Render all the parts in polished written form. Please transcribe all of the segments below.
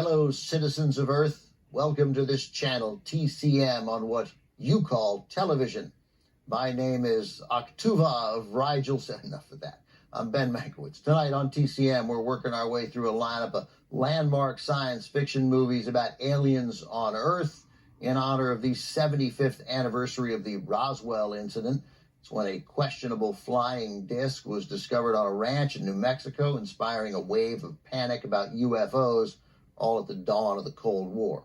Fellow citizens of Earth, welcome to this channel, TCM, on what you call television. My name is Oktuva of Rigel. Enough of that. I'm Ben Mankiewicz. Tonight on TCM, we're working our way through a lineup of landmark science fiction movies about aliens on Earth in honor of the 75th anniversary of the Roswell incident. It's when a questionable flying disc was discovered on a ranch in New Mexico, inspiring a wave of panic about UFOs, all at the dawn of the Cold War.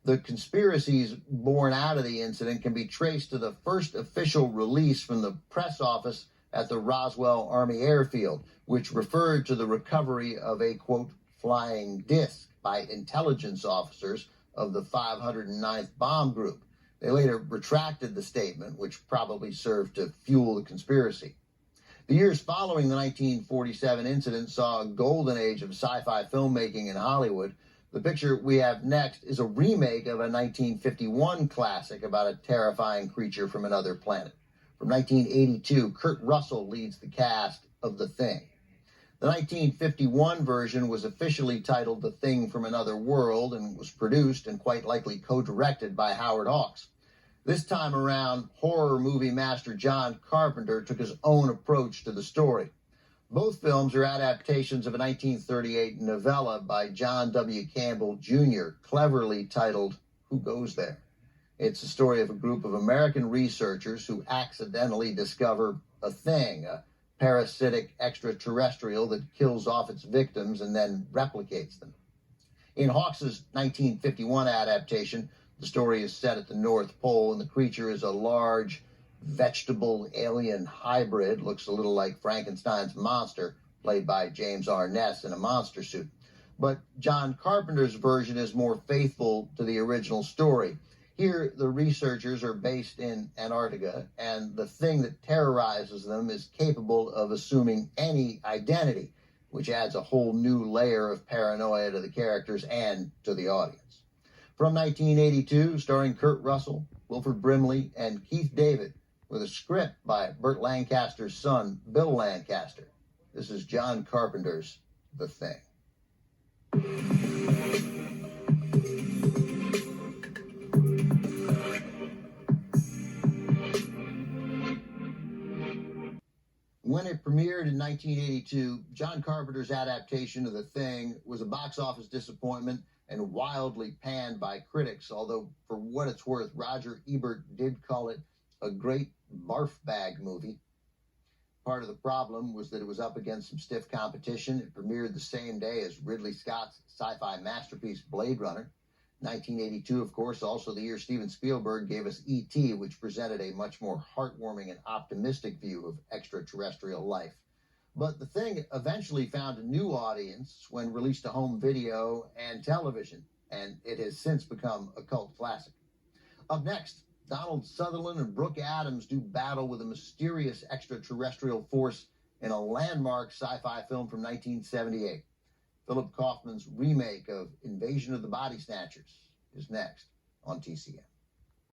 The conspiracies born out of the incident can be traced to the first official release from the press office at the Roswell Army Airfield, which referred to the recovery of a, quote, flying disc by intelligence officers of the 509th Bomb Group. They later retracted the statement, which probably served to fuel the conspiracy. The years following the 1947 incident saw a golden age of sci-fi filmmaking in Hollywood. The picture we have next is a remake of a 1951 classic about a terrifying creature from another planet. From 1982, Kurt Russell leads the cast of The Thing. The 1951 version was officially titled The Thing from Another World and was produced and quite likely co-directed by Howard Hawks. This time around, horror movie master John Carpenter took his own approach to the story. Both films are adaptations of a 1938 novella by John W. Campbell, Jr., cleverly titled Who Goes There? It's the story of a group of American researchers who accidentally discover a thing, a parasitic extraterrestrial that kills off its victims and then replicates them. In Hawks's 1951 adaptation, the story is set at the North Pole, and the creature is a large vegetable alien hybrid, looks a little like Frankenstein's monster, played by James Arness in a monster suit. But John Carpenter's version is more faithful to the original story. Here, the researchers are based in Antarctica, and the thing that terrorizes them is capable of assuming any identity, which adds a whole new layer of paranoia to the characters and to the audience. From 1982, starring Kurt Russell, Wilford Brimley, and Keith David, with a script by Burt Lancaster's son, Bill Lancaster. This is John Carpenter's The Thing. When it premiered in 1982, John Carpenter's adaptation of The Thing was a box office disappointment and wildly panned by critics, although for what it's worth, Roger Ebert did call it a great barf bag movie. Part of the problem was that it was up against some stiff competition. It premiered the same day as Ridley Scott's sci-fi masterpiece Blade Runner. 1982, of course, also the year Steven Spielberg gave us E.T., which presented a much more heartwarming and optimistic view of extraterrestrial life. But The Thing eventually found a new audience when released to home video and television, and it has since become a cult classic. Up next, Donald Sutherland and Brooke Adams do battle with a mysterious extraterrestrial force in a landmark sci-fi film from 1978. Philip Kaufman's remake of Invasion of the Body Snatchers is next on TCM.